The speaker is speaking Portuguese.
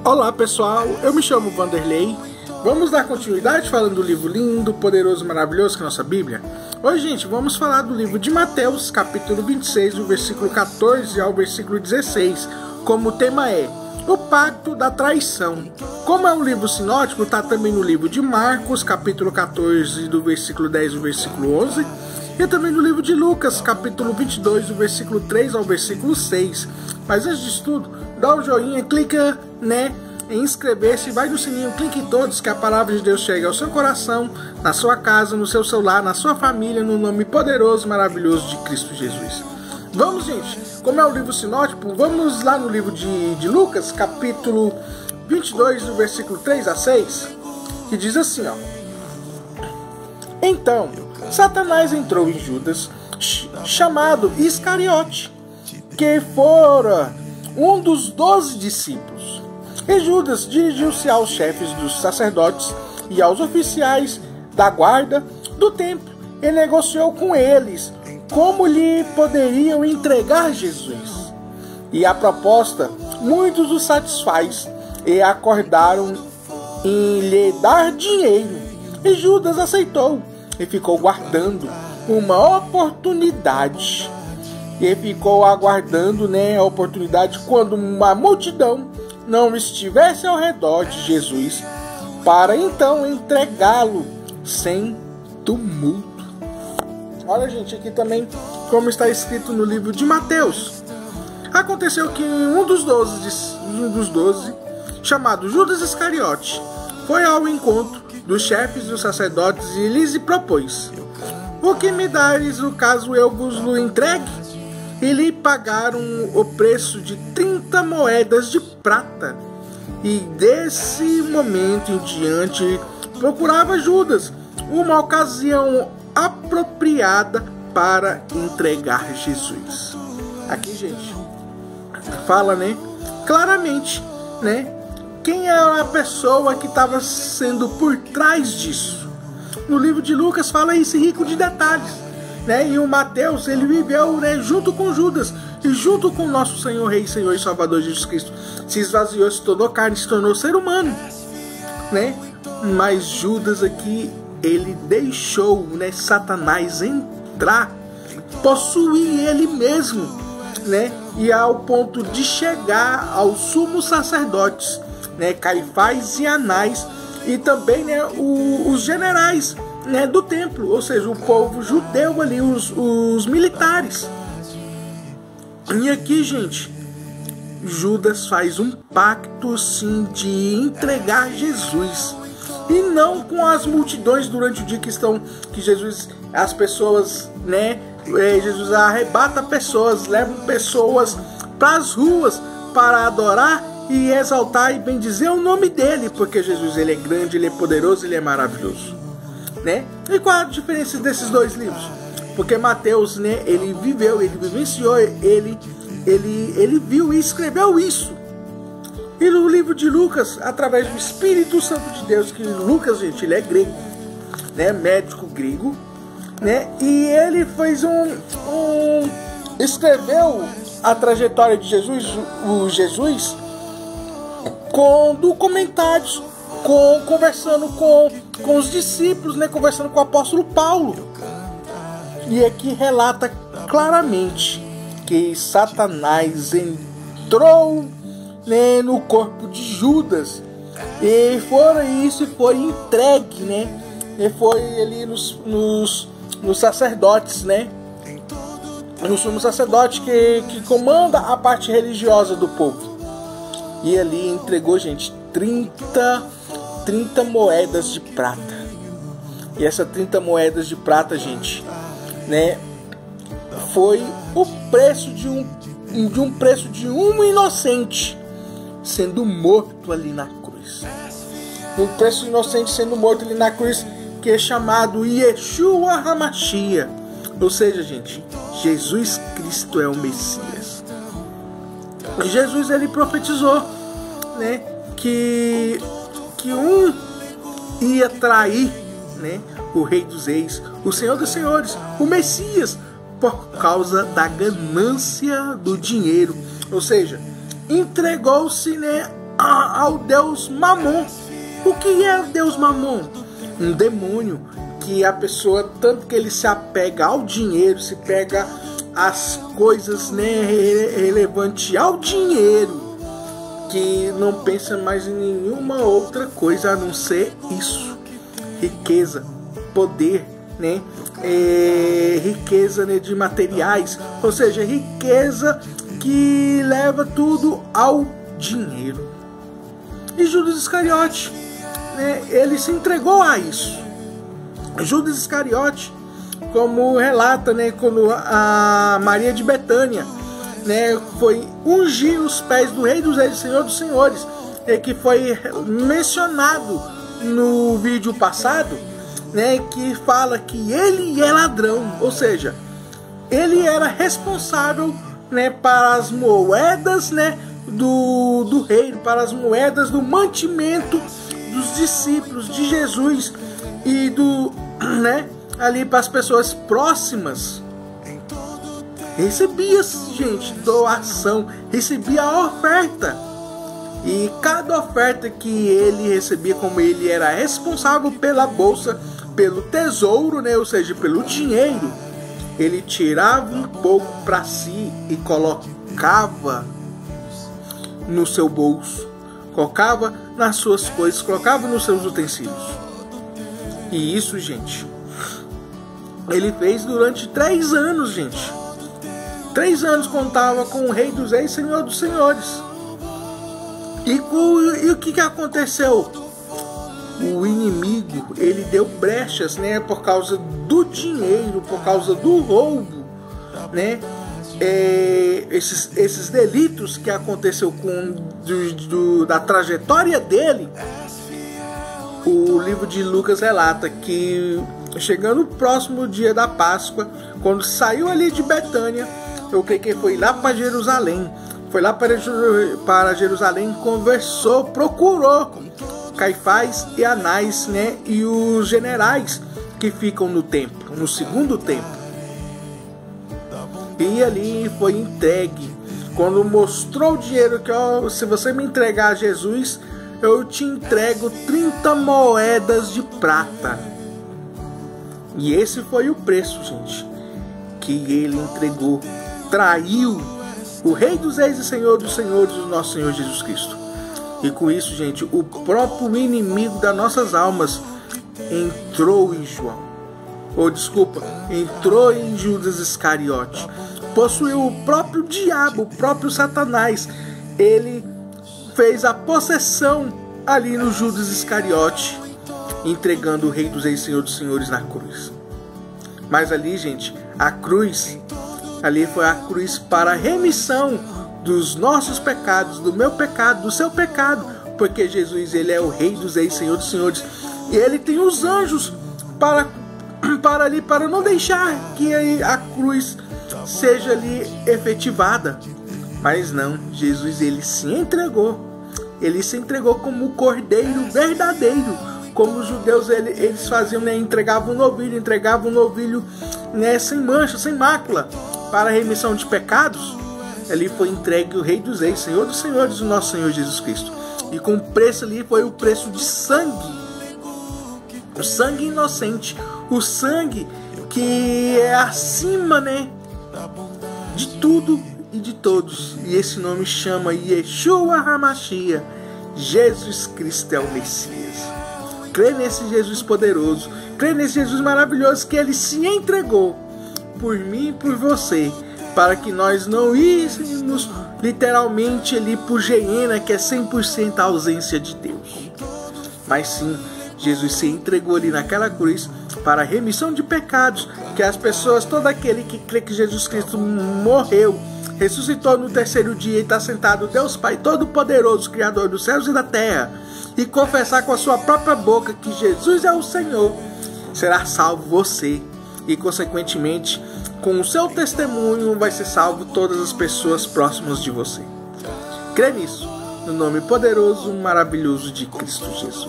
Olá pessoal, eu me chamo Vanderlei. Vamos dar continuidade falando do livro lindo, poderoso e maravilhoso que é a nossa Bíblia? Hoje, gente, vamos falar do livro de Mateus, capítulo 26, do versículo 14 ao versículo 16, como o tema é o pacto da traição. Como é um livro sinótico, está também no livro de Marcos, capítulo 14, do versículo 10 ao versículo 11, e também no livro de Lucas, capítulo 22, do versículo 3 ao versículo 6. Mas antes disso tudo, dá um joinha, clica, em inscrever-se, vai no sininho, clique em todos, que a palavra de Deus chegue ao seu coração, na sua casa, no seu celular, na sua família, no nome poderoso e maravilhoso de Cristo Jesus. Vamos, gente, como é um livro sinótico, vamos lá no livro de Lucas, capítulo 22, do versículo 3 a 6, que diz assim, ó. Então, Satanás entrou em Judas, chamado Iscariote, que fora um dos 12 discípulos. E Judas dirigiu-se aos chefes dos sacerdotes e aos oficiais da guarda do templo e negociou com eles como lhe poderiam entregar Jesus. E a proposta muitos os satisfaz e acordaram em lhe dar dinheiro. E Judas aceitou e ficou guardando uma oportunidade. E ficou aguardando, a oportunidade quando uma multidão não estivesse ao redor de Jesus, para então entregá-lo sem tumulto. Olha, gente, aqui também, como está escrito no livro de Mateus. Aconteceu que um dos 12, chamado Judas Iscariote, foi ao encontro dos chefes dos sacerdotes e lhes propôs: o que me dares o caso eu vos o entregue? E lhe pagaram o preço de 30 moedas de prata. E desse momento em diante procurava Judas uma ocasião apropriada para entregar Jesus. Aqui, gente, fala, claramente, quem era a pessoa que estava sendo por trás disso. No livro de Lucas fala isso rico de detalhes. E o Mateus, ele viveu junto com Judas e junto com nosso Senhor, Rei, Senhor e Salvador Jesus Cristo. Se esvaziou, se tornou carne, se tornou ser humano. Mas Judas aqui, ele deixou Satanás entrar, possuir ele mesmo, e ao ponto de chegar aos sumos sacerdotes, Caifás e Anás, e também os generais do templo, ou seja, o povo judeu ali, os militares. E aqui, gente, Judas faz um pacto sim de entregar Jesus, e não com as multidões durante o dia que Jesus, as pessoas, Jesus arrebata pessoas, leva pessoas para as ruas para adorar e exaltar e bendizer o nome dele, porque Jesus, ele é grande, ele é poderoso, ele é maravilhoso. E qual a diferença desses dois livros? Porque Mateus, ele viveu, ele vivenciou, ele viu e escreveu isso. E no livro de Lucas, através do Espírito Santo de Deus, que Lucas, gente, ele é grego, médico grego, e ele fez escreveu a trajetória de Jesus com documentários, conversando com os discípulos, conversando com o apóstolo Paulo. E aqui relata claramente que Satanás entrou no corpo de Judas, e foi entregue, e foi ali nos sacerdotes, no sumo sacerdote que comanda a parte religiosa do povo. E ali entregou, gente, 30 moedas de prata. E essa 30 moedas de prata, gente, foi o preço de um inocente sendo morto ali na cruz. O preço de inocente sendo morto ali na cruz, que é chamado Yeshua HaMashiach. Ou seja, gente, Jesus Cristo é o Messias. E Jesus, ele profetizou, que um ia trair, o Rei dos Reis, o Senhor dos Senhores, o Messias, por causa da ganância do dinheiro. Ou seja, entregou-se ao deus Mamon. O que é o deus Mamon? Um demônio que a pessoa, tanto que ele se apega ao dinheiro, se pega às coisas, né, relevantes ao dinheiro, que não pensa mais em nenhuma outra coisa a não ser isso. Riqueza, poder, né? Riqueza, né, de materiais, ou seja, riqueza que leva tudo ao dinheiro. E Judas Iscariote, né, ele se entregou a isso. Judas Iscariote, como relata, né, quando a Maria de Betânia, né, foi ungir os pés do Rei dos Reis e Senhor dos Senhores, que foi mencionado no vídeo passado, né, que fala que ele é ladrão, ou seja, ele era responsável, né, para as moedas, né, do reino, para as moedas do mantimento dos discípulos de Jesus e né, ali para as pessoas próximas. Recebia, gente, doação, recebia a oferta. E cada oferta que ele recebia, como ele era responsável pela bolsa, pelo tesouro, né, ou seja, pelo dinheiro, ele tirava um pouco para si e colocava no seu bolso, colocava nas suas coisas, colocava nos seus utensílios. E isso, gente, ele fez durante 3 anos, gente. 3 anos contava com o Rei dos Reis, Senhor dos Senhores. E o que aconteceu? O inimigo, ele deu brechas, né, por causa do dinheiro, por causa do roubo, né? Esses delitos que aconteceu da trajetória dele. O livro de Lucas relata que, chegando o próximo dia da Páscoa, quando saiu ali de Betânia, eu creio que foi lá para Jerusalém. Foi lá para Jerusalém, conversou, procurou Caifás e Anás, né, e os generais que ficam no templo, no segundo templo. E ali foi entregue. Quando mostrou o dinheiro, que ó, se você me entregar a Jesus, eu te entrego 30 moedas de prata. E esse foi o preço, gente, que ele entregou. Traiu o Rei dos Reis e Senhor dos Senhores, o nosso Senhor Jesus Cristo. E com isso, gente, o próprio inimigo das nossas almas entrou em João. Entrou em Judas Iscariote. Possuiu o próprio diabo, o próprio Satanás. Ele fez a possessão ali no Judas Iscariote, entregando o Rei dos Reis e Senhor dos Senhores na cruz. Mas ali, gente, a cruz, ali foi a cruz para a remissão dos nossos pecados, do meu pecado, do seu pecado, porque Jesus, ele é o Rei dos Reis, Senhor dos Senhores, e ele tem os anjos para não deixar que a cruz seja ali efetivada. Mas não, Jesus, ele se entregou como o cordeiro verdadeiro, como os judeus eles faziam, né? Entregavam um novilho, né, sem mancha, sem mácula, para a remissão de pecados. Ali foi entregue o Rei dos Reis, Senhor dos Senhores, o nosso Senhor Jesus Cristo. E com o preço ali foi o preço de sangue. O sangue inocente. O sangue que é acima, né, de tudo e de todos. E esse nome chama Yeshua HaMashiach. Jesus Cristo é o Messias. Crê nesse Jesus poderoso. Crê nesse Jesus maravilhoso, que ele se entregou por mim e por você, para que nós não íssemos literalmente ali por Geena, que é 100% a ausência de Deus. Mas sim, Jesus se entregou ali naquela cruz para a remissão de pecados, que as pessoas, todo aquele que crê que Jesus Cristo morreu, ressuscitou no 3º dia e está sentado, Deus Pai Todo-Poderoso, Criador dos céus e da terra, e confessar com a sua própria boca que Jesus é o Senhor, será salvo você. E consequentemente, com o seu testemunho, vai ser salvo todas as pessoas próximas de você. Crê nisso, no nome poderoso, maravilhoso de Cristo Jesus.